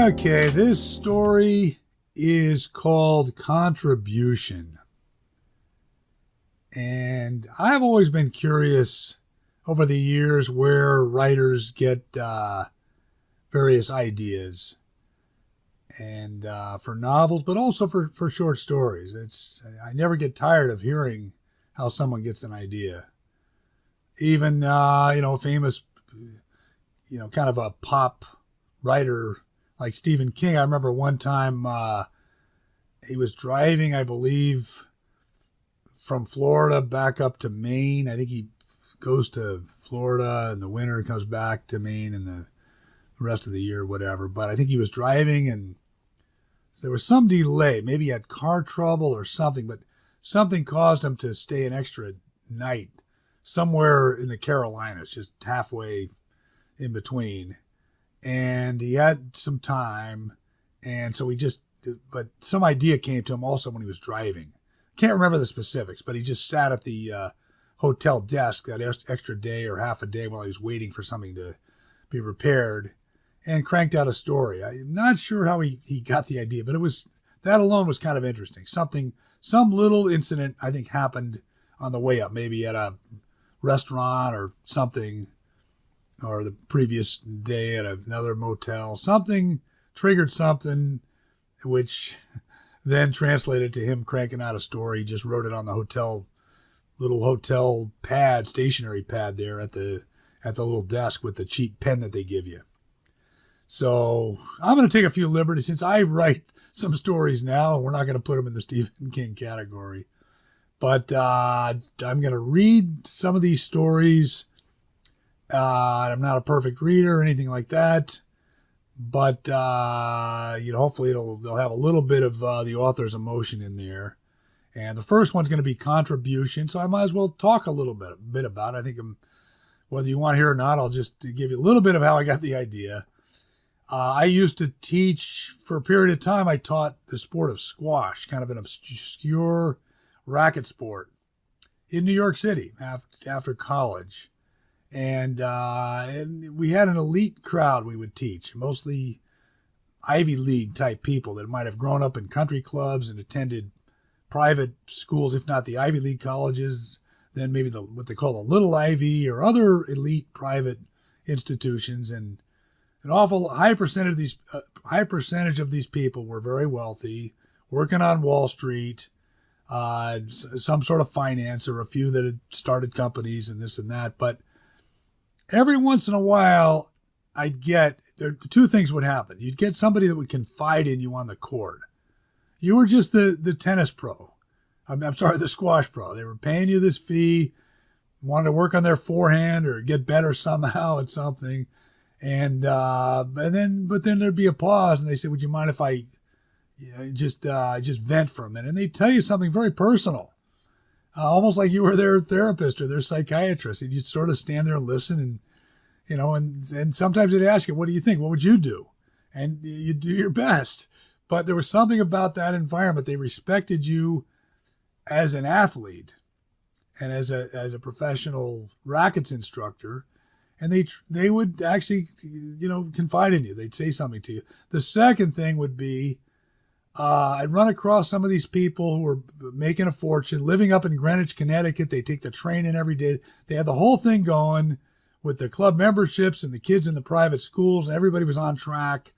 Okay, this story is called Contribution. And I've always been curious over the years where writers get various ideas and for novels, but also for short stories. I never get tired of hearing how someone gets an idea. Even, famous, kind of a pop writer like Stephen King. I remember one time he was driving, I believe, from Florida back up to Maine. I think he goes to Florida in the winter and comes back to Maine in the rest of the year, whatever. But I think he was driving and there was some delay. Maybe he had car trouble or something, but something caused him to stay an extra night somewhere in the Carolinas, just halfway in between. And he had some time, and so but some idea came to him also when he was driving. Can't remember the specifics, but he just sat at the hotel desk that extra day or half a day while he was waiting for something to be repaired and cranked out a story. I'm not sure how he got the idea, but that alone was kind of interesting. Some little incident, I think, happened on the way up, maybe at a restaurant or something, or the previous day at another motel. Something triggered something, which then translated to him cranking out a story. He just wrote it on the little hotel pad, stationery pad there at the little desk with the cheap pen that they give you. So I'm going to take a few liberties since I write some stories now, and we're not going to put them in the Stephen King category. But I'm going to read some of these stories. I'm not a perfect reader or anything like that, but hopefully they'll have a little bit of the author's emotion in there. And the first one's going to be Contribution, so I might as well talk a little bit about it. I think whether you want to hear or not, I'll just give you a little bit of how I got the idea. I used to teach for a period of time. I taught the sport of squash, kind of an obscure racket sport in New York City after college. And we had an elite crowd we would teach, mostly Ivy League type people that might have grown up in country clubs and attended private schools, if not the Ivy League colleges, then maybe what they call the Little Ivy or other elite private institutions. And an awful high percentage of these people were very wealthy, working on Wall Street, some sort of finance, or a few that had started companies and this and that. But every once in a while, two things would happen. You'd get somebody that would confide in you on the court. You were just the tennis pro. I'm sorry, the squash pro. They were paying you this fee, wanted to work on their forehand or get better somehow at something. But then there'd be a pause and they say, would you mind if I just vent for a minute? And they'd tell you something very personal. Almost like you were their therapist or their psychiatrist. And you'd sort of stand there and listen and sometimes they'd ask you, what do you think? What would you do? And you'd do your best. But there was something about that environment. They respected you as an athlete and as a professional rackets instructor. And they would actually, confide in you. They'd say something to you. The second thing would be, I'd run across some of these people who were making a fortune, living up in Greenwich, Connecticut. They take the train in every day. They had the whole thing going with the club memberships and the kids in the private schools. And everybody was on track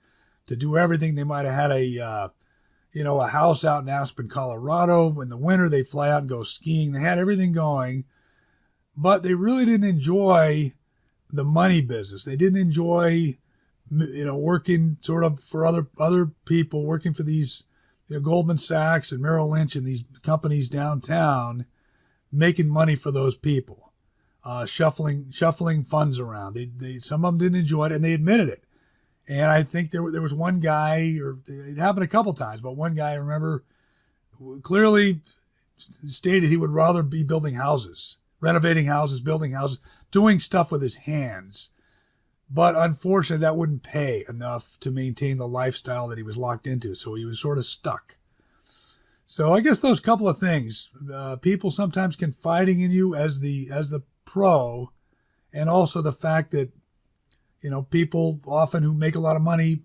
to do everything. They might have had a house out in Aspen, Colorado. In the winter, they'd fly out and go skiing. They had everything going, but they really didn't enjoy the money business. They didn't enjoy working sort of for other people, working for these Goldman Sachs and Merrill Lynch and these companies downtown, making money for those people, shuffling funds around. They some of them didn't enjoy it, and they admitted it. And I think there was one guy, or it happened a couple times, but one guy I remember clearly stated he would rather be building houses, renovating houses, building houses, doing stuff with his hands. But unfortunately, that wouldn't pay enough to maintain the lifestyle that he was locked into. So he was sort of stuck. So I guess those couple of things, people sometimes confiding in you as the pro, and also the fact that, people often who make a lot of money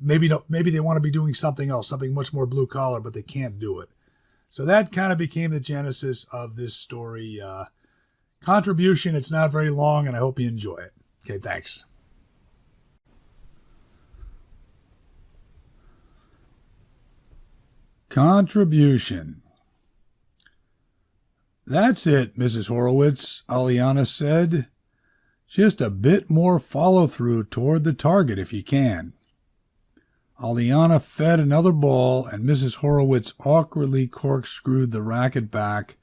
maybe they want to be doing something else, something much more blue collar, but they can't do it. So that kind of became the genesis of this story. Contribution. It's not very long, and I hope you enjoy it. Okay, thanks. Contribution. That's it, Mrs. Horowitz, Aliana said. Just a bit more follow-through toward the target if you can. Aliana fed another ball, and Mrs. Horowitz awkwardly corkscrewed the racket back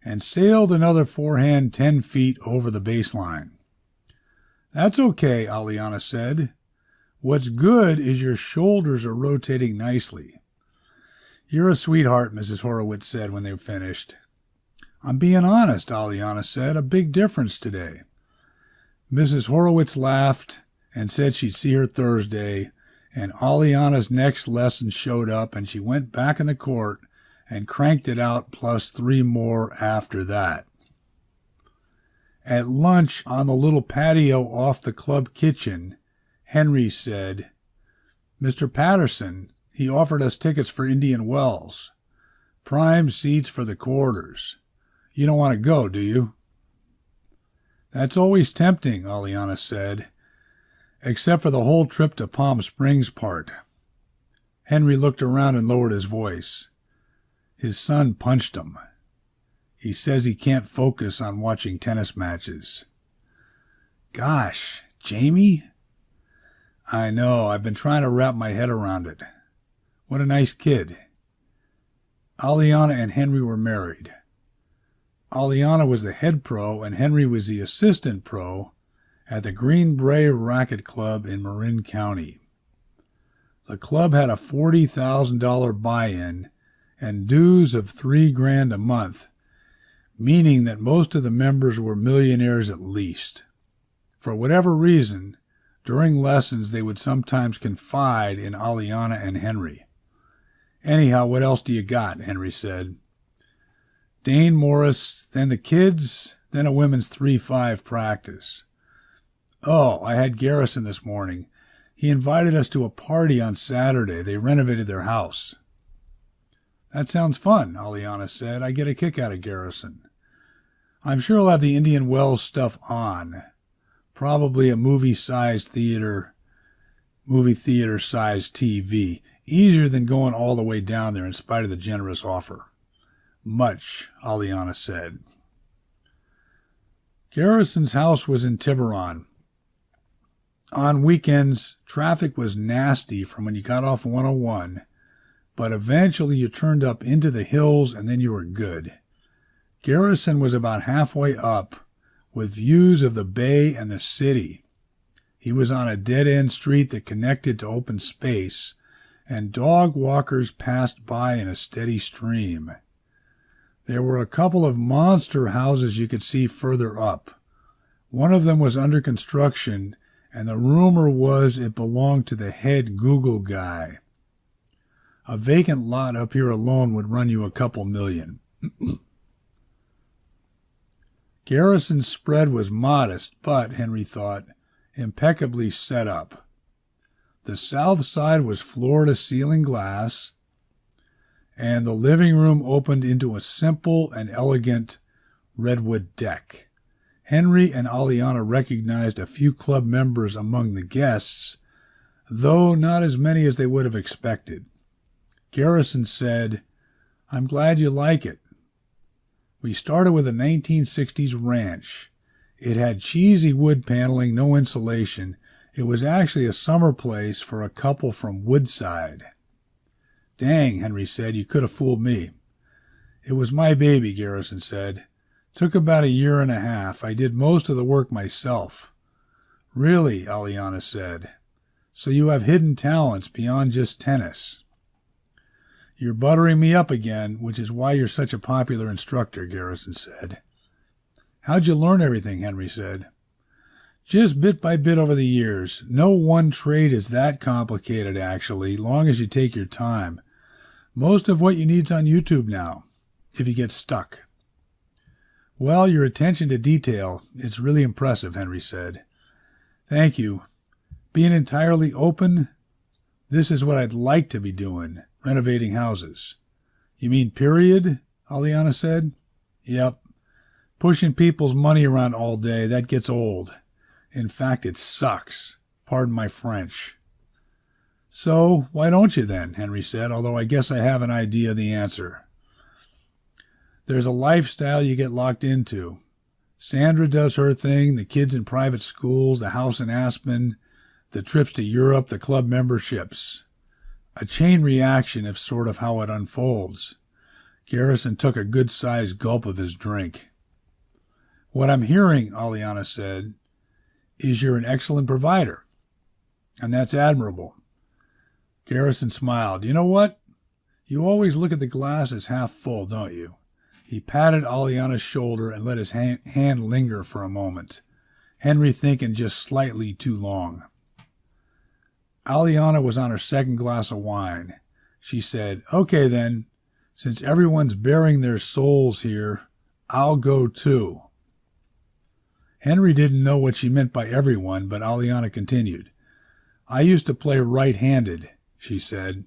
and sailed another forehand 10 feet over the baseline. That's okay, Aliana said. What's good is your shoulders are rotating nicely. You're a sweetheart, Mrs. Horowitz said when they finished. I'm being honest, Aliana said. A big difference today. Mrs. Horowitz laughed and said she'd see her Thursday, and Aliana's next lesson showed up, and she went back in the court and cranked it out plus 3 more after that. At lunch on the little patio off the club kitchen, Henry said, Mr. Patterson, he offered us tickets for Indian Wells. Prime seats for the quarters. You don't want to go, do you? That's always tempting, Aliana said, except for the whole trip to Palm Springs part. Henry looked around and lowered his voice. His son punched him. He says he can't focus on watching tennis matches. Gosh, Jamie? I know, I've been trying to wrap my head around it. What a nice kid. Aliana and Henry were married. Aliana was the head pro and Henry was the assistant pro at the Green Bray Racket Club in Marin County. The club had a $40,000 buy-in and dues of $3,000 a month, meaning that most of the members were millionaires at least. For whatever reason, during lessons they would sometimes confide in Aliana and Henry. Anyhow, what else do you got? Henry said. Dane Morris, then the kids, then a women's 3-5 practice. Oh, I had Garrison this morning. He invited us to a party on Saturday. They renovated their house. That sounds fun, Aliana said. I get a kick out of Garrison. I'm sure he'll have the Indian Wells stuff on. Probably a movie theater-sized TV. Easier than going all the way down there in spite of the generous offer. Much, Aliana said. Garrison's house was in Tiburon. On weekends, traffic was nasty from when you got off 101, but eventually you turned up into the hills and then you were good. Garrison was about halfway up, with views of the bay and the city. He was on a dead-end street that connected to open space, and dog walkers passed by in a steady stream. There were a couple of monster houses you could see further up. One of them was under construction, and the rumor was it belonged to the head Google guy. A vacant lot up here alone would run you a couple million. Garrison's spread was modest, but, Henry thought, impeccably set up. The south side was floor-to-ceiling glass, and the living room opened into a simple and elegant redwood deck. Henry and Aliana recognized a few club members among the guests, though not as many as they would have expected. Garrison said, I'm glad you like it. We started with a 1960s ranch. It had cheesy wood paneling, no insulation. It was actually a summer place for a couple from Woodside. Dang, Henry said, you could have fooled me. It was my baby, Garrison said. Took about 1.5 years. I did most of the work myself. Really, Aliana said. So you have hidden talents beyond just tennis. You're buttering me up again, which is why you're such a popular instructor, Garrison said. How'd you learn everything? Henry said. Just bit by bit over the years. No one trade is that complicated, actually, long as you take your time. Most of what you need's on YouTube now, if you get stuck. Well, your attention to detail, it's really impressive, Henry said. Thank you. Being entirely open, This is what I'd like to be doing, renovating houses. You mean period? Aliana said. Yep. Pushing people's money around all day, that gets old. In fact, it sucks. Pardon my French. So, why don't you then? Henry said, although I guess I have an idea of the answer. There's a lifestyle you get locked into. Sandra does her thing, the kids in private schools, the house in Aspen, the trips to Europe, the club memberships. A chain reaction is sort of how it unfolds. Garrison took a good-sized gulp of his drink. What I'm hearing, Aliana said, is you're an excellent provider. And that's admirable. Garrison smiled. You know what? You always look at the glass as half full, don't you? He patted Aliana's shoulder and let his hand linger for a moment. Henry thinking just slightly too long. Aliana was on her second glass of wine. She said, Okay then, since everyone's bearing their souls here, I'll go too. Henry didn't know what she meant by everyone, but Aliana continued. I used to play right-handed, she said.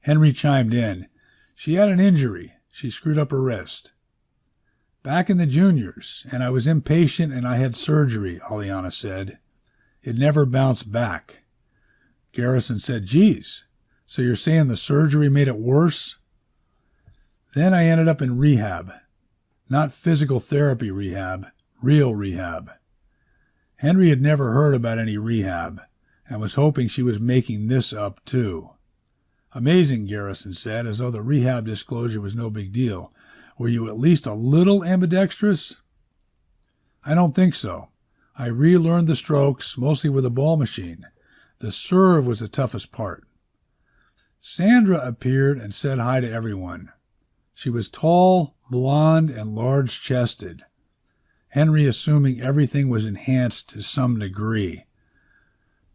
Henry chimed in. She had an injury. She screwed up her wrist. Back in the juniors, and I was impatient and I had surgery, Aliana said. It never bounced back. Garrison said, Geez, so you're saying the surgery made it worse? Then I ended up in rehab. Not physical therapy rehab, real rehab. Henry had never heard about any rehab, and was hoping she was making this up too. Amazing, Garrison said, as though the rehab disclosure was no big deal. Were you at least a little ambidextrous? I don't think so. I relearned the strokes, mostly with a ball machine. The serve was the toughest part. Sandra appeared and said hi to everyone. She was tall, blonde, and large-chested. Henry assuming everything was enhanced to some degree.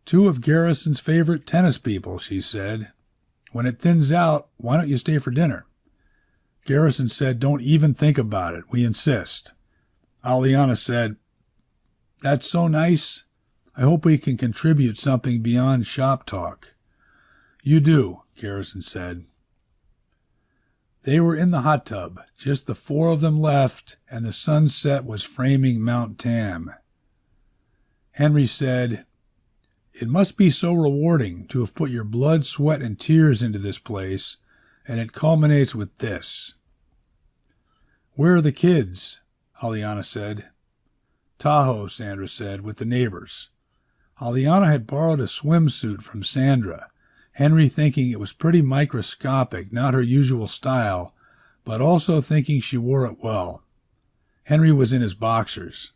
Two of Garrison's favorite tennis people, she said. When it thins out, why don't you stay for dinner? Garrison said, Don't even think about it. We insist. Aliana said, That's so nice. I hope we can contribute something beyond shop talk. You do, Garrison said. They were in the hot tub, just the four of them left, and the sunset was framing Mount Tam. Henry said, It must be so rewarding to have put your blood, sweat, and tears into this place, and it culminates with this. Where are the kids? Aliana said. Tahoe, Sandra said, with the neighbors. Aliana had borrowed a swimsuit from Sandra, Henry thinking it was pretty microscopic, not her usual style, but also thinking she wore it well. Henry was in his boxers.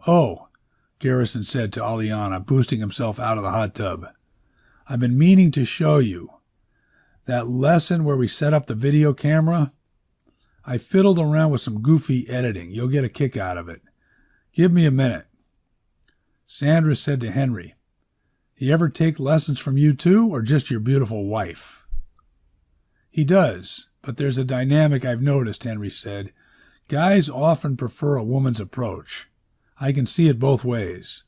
Oh, Garrison said to Aliana, boosting himself out of the hot tub. I've been meaning to show you. That lesson where we set up the video camera? I fiddled around with some goofy editing. You'll get a kick out of it. Give me a minute. Sandra said to Henry, He ever take lessons from you too, or just your beautiful wife? He does, but there's a dynamic I've noticed, Henry said. Guys often prefer a woman's approach. I can see it both ways.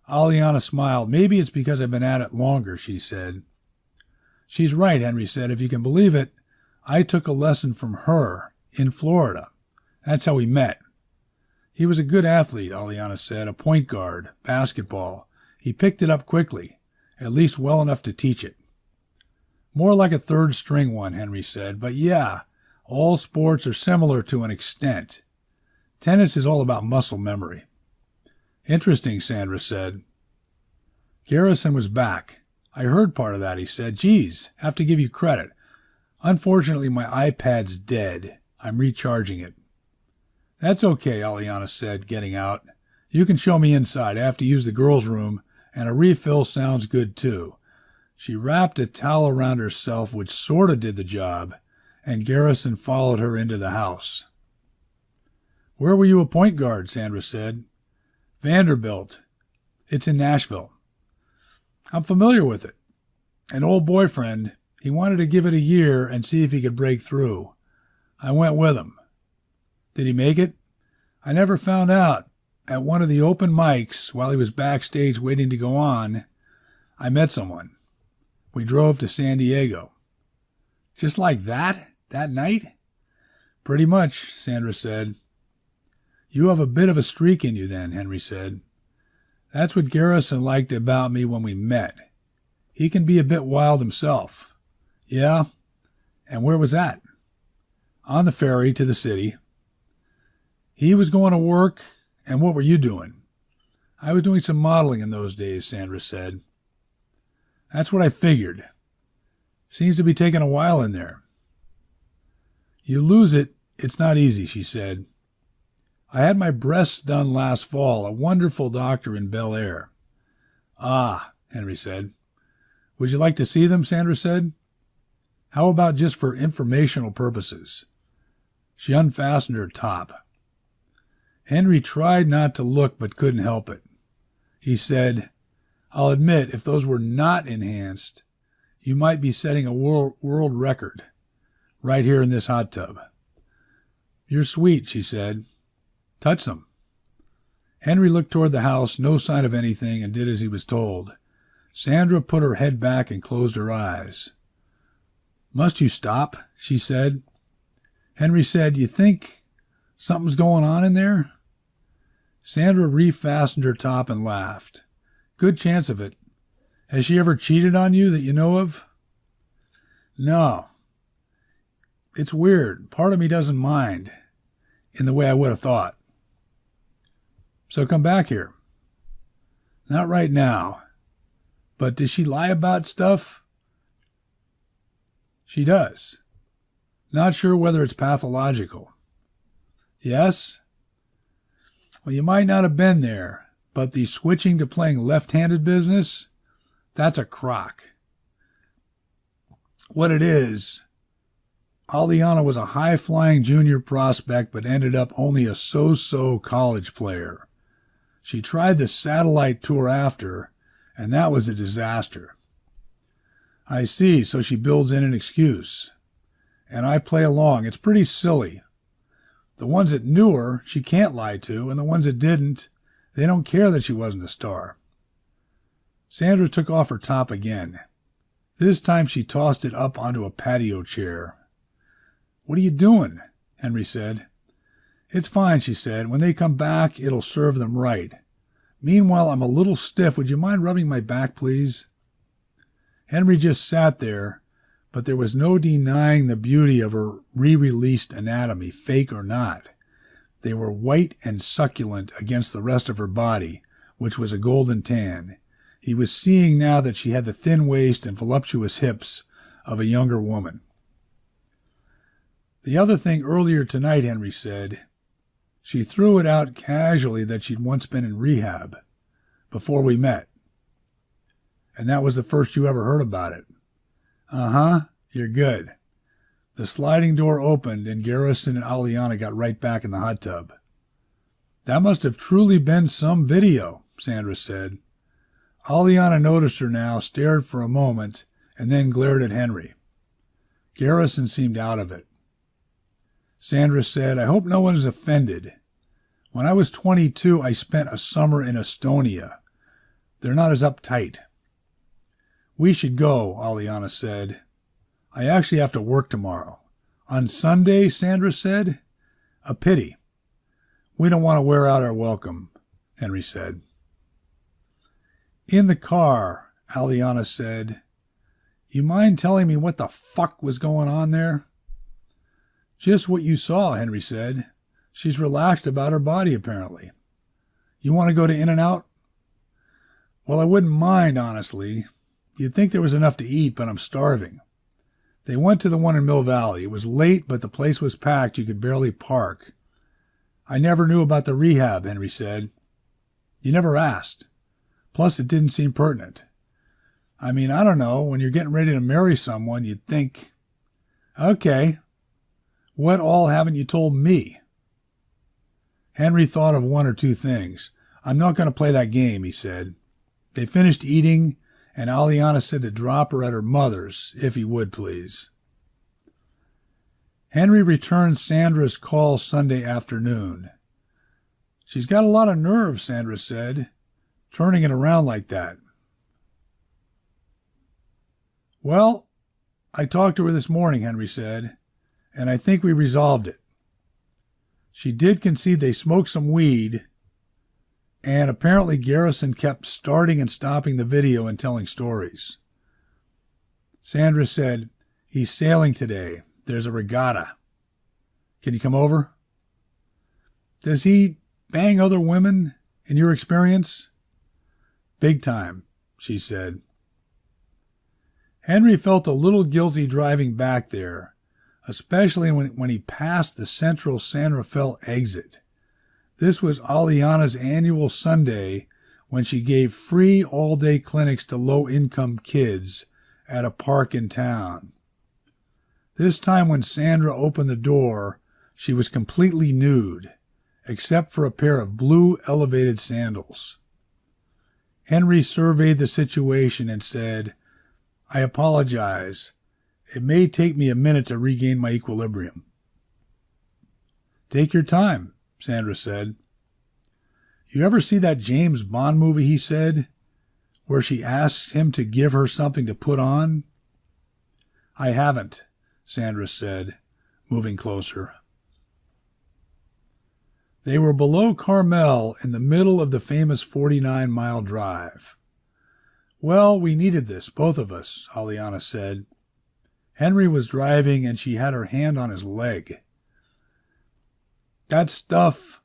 Aliana smiled. Maybe it's because I've been at it longer, she said. She's right, Henry said. If you can believe it, I took a lesson from her in Florida. That's how we met. He was a good athlete, Aliana said, a point guard, basketball. He picked it up quickly, at least well enough to teach it. More like a third-string one, Henry said, but yeah, all sports are similar to an extent. Tennis is all about muscle memory. Interesting, Sandra said. Garrison was back. I heard part of that, he said. Geez, have to give you credit. Unfortunately, my iPad's dead. I'm recharging it. That's okay, Aliana said, getting out. You can show me inside. I have to use the girls' room, and a refill sounds good, too. She wrapped a towel around herself, which sort of did the job, and Garrison followed her into the house. Where were you a point guard? Sandra said. Vanderbilt. It's in Nashville. I'm familiar with it. An old boyfriend. He wanted to give it a year and see if he could break through. I went with him. Did he make it? I never found out. At one of the open mics, while he was backstage waiting to go on, I met someone. We drove to San Diego. Just like that? That night? Pretty much, Sandra said. You have a bit of a streak in you then, Henry said. That's what Garrison liked about me when we met. He can be a bit wild himself. Yeah? And where was that? On the ferry to the city. He was going to work, and what were you doing? I was doing some modeling in those days, Sandra said. That's what I figured. Seems to be taking a while in there. You lose it, it's not easy, she said. I had my breasts done last fall, a wonderful doctor in Bel Air. Ah, Henry said. Would you like to see them, Sandra said. How about just for informational purposes? She unfastened her top. Henry tried not to look but couldn't help it. He said, I'll admit, if those were not enhanced, you might be setting a world record right here in this hot tub. You're sweet, she said. Touch them. Henry looked toward the house, no sign of anything, and did as he was told. Sandra put her head back and closed her eyes. Must you stop? She said. Henry said, You think something's going on in there? Sandra refastened her top and laughed. Good chance of it. Has she ever cheated on you that you know of? No. It's weird. Part of me doesn't mind in the way I would have thought. So come back here. Not right now. But does she lie about stuff? She does. Not sure whether it's pathological. Yes? Well, you might not have been there, but the switching to playing left-handed business, that's a crock. What it is, Aliana was a high-flying junior prospect but ended up only a so-so college player. She tried the satellite tour after, and that was a disaster. I see, so she builds in an excuse. And I play along. It's pretty silly. The ones that knew her, she can't lie to, and the ones that didn't, they don't care that she wasn't a star. Sandra took off her top again. This time she tossed it up onto a patio chair. What are you doing? Henry said. It's fine, she said. When they come back, it'll serve them right. Meanwhile, I'm a little stiff. Would you mind rubbing my back, please? Henry just sat there, but there was no denying the beauty of her re-released anatomy, fake or not. They were white and succulent against the rest of her body, which was a golden tan. He was seeing now that she had the thin waist and voluptuous hips of a younger woman. The other thing earlier tonight, Henry said, she threw it out casually that she'd once been in rehab, before we met. And that was the first you ever heard about it. Uh-huh, you're good. The sliding door opened and Garrison and Aliana got right back in the hot tub. That must have truly been some video, Sandra said. Aliana noticed her now, stared for a moment, and then glared at Henry. Garrison seemed out of it. Sandra said, I hope no one is offended. When I was 22, I spent a summer in Estonia. They're not as uptight. We should go, Aliana said. I actually have to work tomorrow. On Sunday, Sandra said. A pity. We don't want to wear out our welcome, Henry said. In the car, Aliana said, You mind telling me what the fuck was going on there? Just what you saw, Henry said. She's relaxed about her body, apparently. You want to go to In-N-Out? Well, I wouldn't mind, honestly. You'd think there was enough to eat, but I'm starving. They went to the one in Mill Valley. It was late, but the place was packed. You could barely park. I never knew about the rehab, Henry said. You never asked. Plus, it didn't seem pertinent. I mean, I don't know. When you're getting ready to marry someone, you'd think, okay, what all haven't you told me? Henry thought of one or two things. I'm not going to play that game, he said. They finished eating, and Aliana said to drop her at her mother's, if he would, please. Henry returned Sandra's call Sunday afternoon. She's got a lot of nerve, Sandra said, turning it around like that. Well, I talked to her this morning, Henry said, and I think we resolved it. She did concede they smoked some weed, and apparently Garrison kept starting and stopping the video and telling stories. Sandra said, "He's sailing today. There's a regatta. Can you come over?" "Does he bang other women, in your experience?" "Big time," she said. Henry felt a little guilty driving back there, especially when he passed the central San Rafael exit. This was Aliana's annual Sunday when she gave free all-day clinics to low-income kids at a park in town. This time when Sandra opened the door, she was completely nude, except for a pair of blue elevated sandals. Henry surveyed the situation and said, "I apologize. It may take me a minute to regain my equilibrium." "Take your time," Sandra said. "You ever see that James Bond movie," he said, "where she asks him to give her something to put on?" "I haven't," Sandra said, moving closer. They were below Carmel in the middle of the famous 49-mile drive. "Well, we needed this, both of us," Aliana said. Henry was driving and she had her hand on his leg. "That's stuff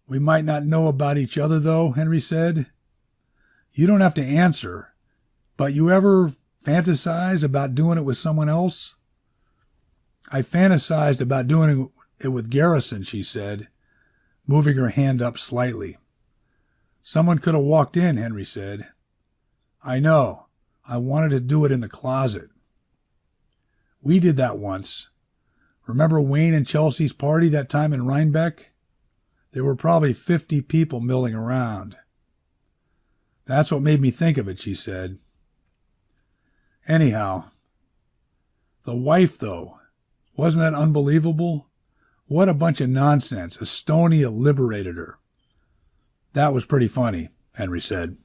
we might not know about each other, though," Henry said. "You don't have to answer, but you ever fantasize about doing it with someone else?" "I fantasized about doing it with Garrison," she said, moving her hand up slightly. "Someone could have walked in," Henry said. "I know. I wanted to do it in the closet." "We did that once. Remember Wayne and Chelsea's party that time in Rhinebeck? There were probably 50 people milling around." "That's what made me think of it," she said. "Anyhow, the wife, though, wasn't that unbelievable? What a bunch of nonsense. Estonia liberated her." "That was pretty funny," Henry said.